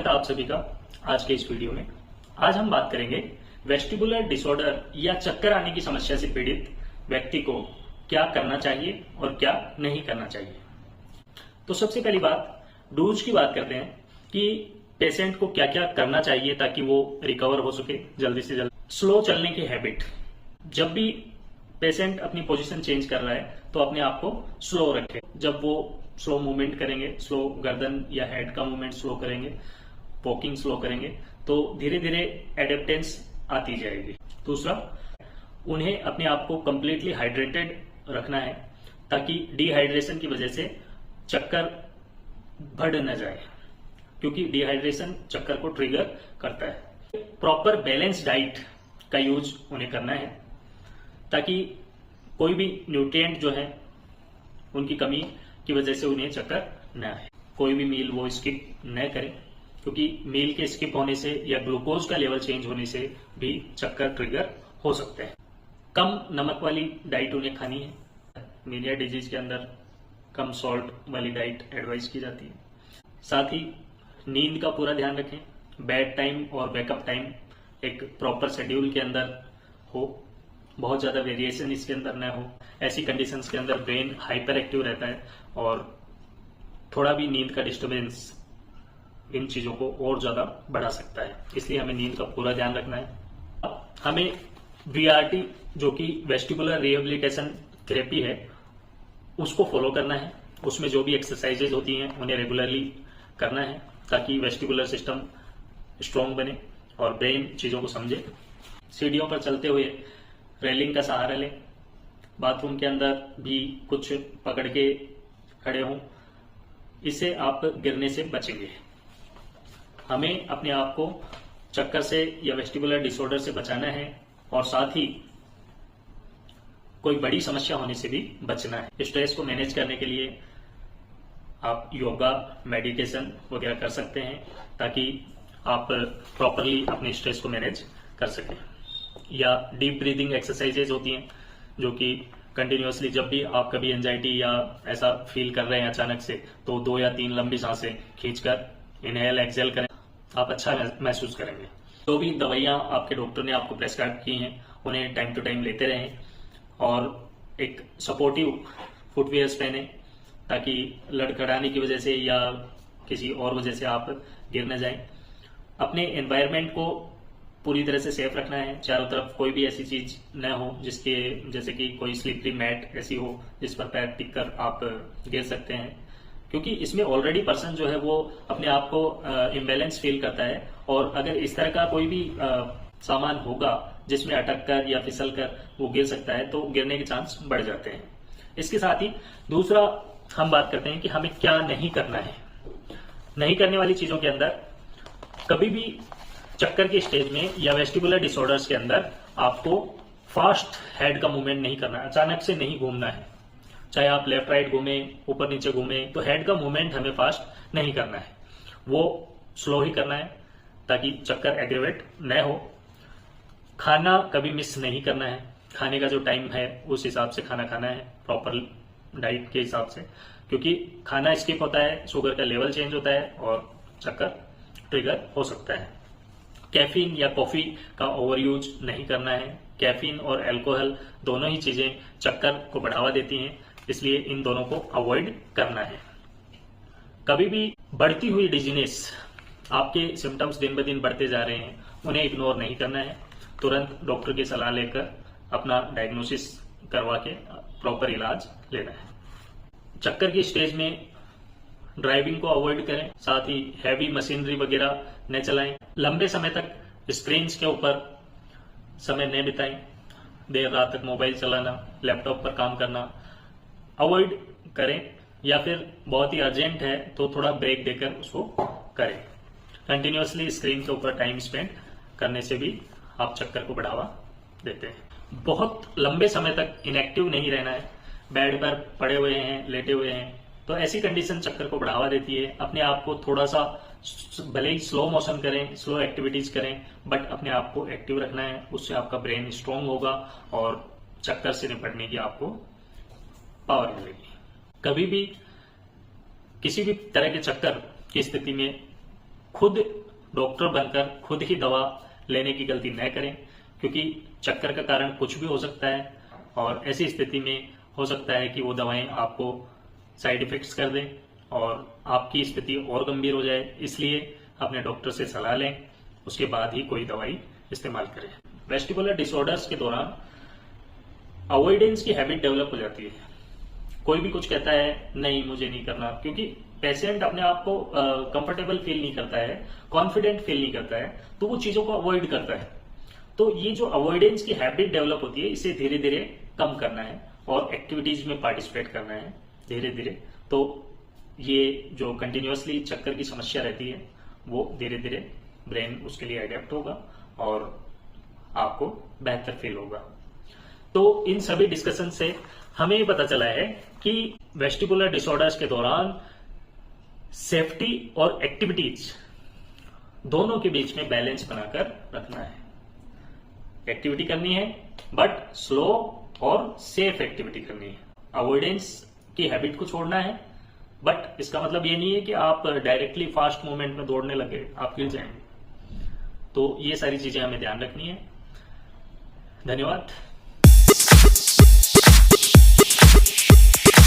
स्वागत है आप सभी का आज के इस वीडियो में। आज हम बात करेंगे वेस्टिबुलर डिसऑर्डर या चक्कर आने की समस्या से पीड़ित व्यक्ति को क्या करना चाहिए और क्या नहीं करना चाहिए। तो सबसे पहली बात डूज की बात करते हैं कि पेशेंट को क्या क्या करना चाहिए ताकि वो रिकवर हो सके जल्दी से जल्दी। स्लो चलने की हैबिट, जब भी पेशेंट अपनी पोजीशन चेंज कर रहा है तो अपने आप को स्लो रखें। जब वो स्लो मूवमेंट करेंगे, स्लो गर्दन या हेड का मूवमेंट स्लो करेंगे, वॉकिंग स्लो करेंगे तो धीरे धीरे एडेप्टेंस आती जाएगी। दूसरा, उन्हें अपने आप को कंप्लीटली हाइड्रेटेड रखना है ताकि डिहाइड्रेशन की वजह से चक्कर बढ़ न जाए, क्योंकि डिहाइड्रेशन चक्कर को ट्रिगर करता है। प्रॉपर बैलेंस डाइट का यूज उन्हें करना है ताकि कोई भी न्यूट्रिएंट जो है उनकी कमी की वजह से उन्हें चक्कर न आए। कोई भी मील वो स्किप न करें, क्योंकि मील के स्किप होने से या ग्लूकोज का लेवल चेंज होने से भी चक्कर ट्रिगर हो सकते हैं। कम नमक वाली डाइट उन्हें खानी है। मीलिया डिजीज के अंदर कम सॉल्ट वाली डाइट एडवाइस की जाती है। साथ ही नींद का पूरा ध्यान रखें। बेड टाइम और वेकअप टाइम एक प्रॉपर शेड्यूल के अंदर हो, बहुत ज्यादा वेरिएशन इसके अंदर न हो। ऐसी कंडीशंस के अंदर ब्रेन हाइपर एक्टिव रहता है और थोड़ा भी नींद का डिस्टर्बेंस इन चीजों को और ज्यादा बढ़ा सकता है, इसलिए हमें नींद का पूरा ध्यान रखना है। हमें वीआरटी जो कि वेस्टिबुलर रिहेबिलिटेशन थेरेपी है उसको फॉलो करना है। उसमें जो भी एक्सरसाइजेज होती हैं उन्हें रेगुलरली करना है ताकि वेस्टिबुलर सिस्टम स्ट्रांग बने और ब्रेन चीजों को समझे। सीढ़ियों पर चलते हुए रेलिंग का सहारा लें। बाथरूम के अंदर भी कुछ पकड़ के खड़े हों, इससे आप गिरने से बचेंगे। हमें अपने आप को चक्कर से या वेस्टिबुलर डिसऑर्डर से बचाना है और साथ ही कोई बड़ी समस्या होने से भी बचना है। स्ट्रेस को मैनेज करने के लिए आप योगा, मेडिटेशन वगैरह कर सकते हैं ताकि आप प्रॉपरली अपने स्ट्रेस को मैनेज कर सकें। या डीप ब्रीदिंग एक्सरसाइजेज होती हैं जो कि कंटिन्यूअसली जब भी आप कभी एंजाइटी या ऐसा फील कर रहे हैं अचानक से, तो 2 या 3 लंबी सांसें खींचकर इनहेल एक्सहेल करें, आप अच्छा महसूस करेंगे। जो भी दवाइयां आपके डॉक्टर ने आपको प्रेस्क्राइब की हैं उन्हें टाइम टू टाइम लेते रहें और एक सपोर्टिव फुटवियर्स पहने ताकि लड़खड़ाने की वजह से या किसी और वजह से आप गिर न जाएं। अपने एनवायरनमेंट को पूरी तरह से सेफ रखना है। चारों तरफ कोई भी ऐसी चीज न हो जिसके जैसे कि कोई स्लिपरी मैट ऐसी हो जिस पर पैर टिक कर आप गिर सकते हैं, क्योंकि इसमें ऑलरेडी पर्सन जो है वो अपने आप को इम्बैलेंस फील करता है और अगर इस तरह का कोई भी सामान होगा जिसमें अटक कर या फिसल कर वो गिर सकता है तो गिरने के चांस बढ़ जाते हैं। इसके साथ ही दूसरा हम बात करते हैं कि हमें क्या नहीं करना है। नहीं करने वाली चीजों के अंदर कभी भी चक्कर के स्टेज में या वेस्टिबुलर डिसऑर्डर्स के अंदर आपको फास्ट हेड का मूवमेंट नहीं करना है। अचानक से नहीं घूमना है, चाहे आप लेफ्ट राइट घूमे, ऊपर नीचे घूमे, तो हेड का मूवमेंट हमें फास्ट नहीं करना है, वो स्लो ही करना है ताकि चक्कर एग्रेवेट न हो। खाना कभी मिस नहीं करना है। खाने का जो टाइम है उस हिसाब से खाना खाना है, प्रॉपर डाइट के हिसाब से, क्योंकि खाना स्किप होता है, शुगर का लेवल चेंज होता है और चक्कर ट्रिगर हो सकता है। कैफीन या कॉफी का ओवर यूज नहीं करना है। कैफीन और अल्कोहल दोनों ही चीजें चक्कर को बढ़ावा देती हैं, इसलिए इन दोनों को अवॉइड करना है। कभी भी बढ़ती हुई डिजीनेस, आपके सिम्टम्स दिन ब दिन बढ़ते जा रहे हैं, उन्हें इग्नोर नहीं करना है। तुरंत डॉक्टर की सलाह लेकर अपना डायग्नोसिस करवा के प्रॉपर इलाज लेना है। चक्कर की स्टेज में ड्राइविंग को अवॉइड करें, साथ ही हैवी मशीनरी वगैरह न चलाएं। लंबे समय तक स्क्रीन्स के ऊपर समय न बिताएं। देर रात तक मोबाइल चलाना, लैपटॉप पर काम करना अवॉइड करें, या फिर बहुत ही अर्जेंट है तो थोड़ा ब्रेक देकर उसको करें। कंटिन्यूअसली स्क्रीन के ऊपर टाइम स्पेंड करने से भी आप चक्कर को बढ़ावा देते हैं। बहुत लंबे समय तक इनएक्टिव नहीं रहना है। बेड पर पड़े हुए हैं, लेटे हुए हैं, तो ऐसी कंडीशन चक्कर को बढ़ावा देती है। अपने आप को थोड़ा सा भले ही स्लो मोशन करें, स्लो एक्टिविटीज करें, बट अपने आप को एक्टिव रखना है। उससे आपका ब्रेन स्ट्रांग होगा और चक्कर से निपटने की आपको पावर मिलेगी। कभी भी किसी भी तरह के चक्कर की स्थिति में खुद डॉक्टर बनकर खुद ही दवा लेने की गलती न करें, क्योंकि चक्कर का कारण कुछ भी हो सकता है और ऐसी स्थिति में हो सकता है कि वो दवाएं आपको साइड इफेक्ट्स कर दें और आपकी स्थिति और गंभीर हो जाए। इसलिए अपने डॉक्टर से सलाह लें, उसके बाद ही कोई दवाई इस्तेमाल करें। वेस्टिबुलर डिसऑर्डर्स के दौरान अवॉइडेंस की हैबिट डेवलप हो जाती है। कोई भी कुछ कहता है नहीं मुझे नहीं करना, क्योंकि पेशेंट अपने आप को कंफर्टेबल फील नहीं करता है, कॉन्फिडेंट फील नहीं करता है, तो वो चीजों को अवॉइड करता है। तो ये जो अवॉइडेंस की हैबिट डेवलप होती है, इसे धीरे धीरे कम करना है और एक्टिविटीज में पार्टिसिपेट करना है धीरे धीरे। तो ये जो कंटिन्यूअसली चक्कर की समस्या रहती है वो धीरे धीरे ब्रेन उसके लिए अडेप्ट होगा और आपको बेहतर फील होगा। तो इन सभी डिस्कशन से हमें ये पता चला है कि वेस्टिबुलर डिसऑर्डर्स के दौरान सेफ्टी और एक्टिविटीज दोनों के बीच में बैलेंस बनाकर रखना है। एक्टिविटी करनी है बट स्लो और सेफ एक्टिविटी करनी है। अवॉइडेंस की हैबिट को छोड़ना है, बट इसका मतलब ये नहीं है कि आप डायरेक्टली फास्ट मूवमेंट में दौड़ने लगे, आप गिर जाएंगे। तो ये सारी चीजें हमें ध्यान रखनी है। धन्यवाद।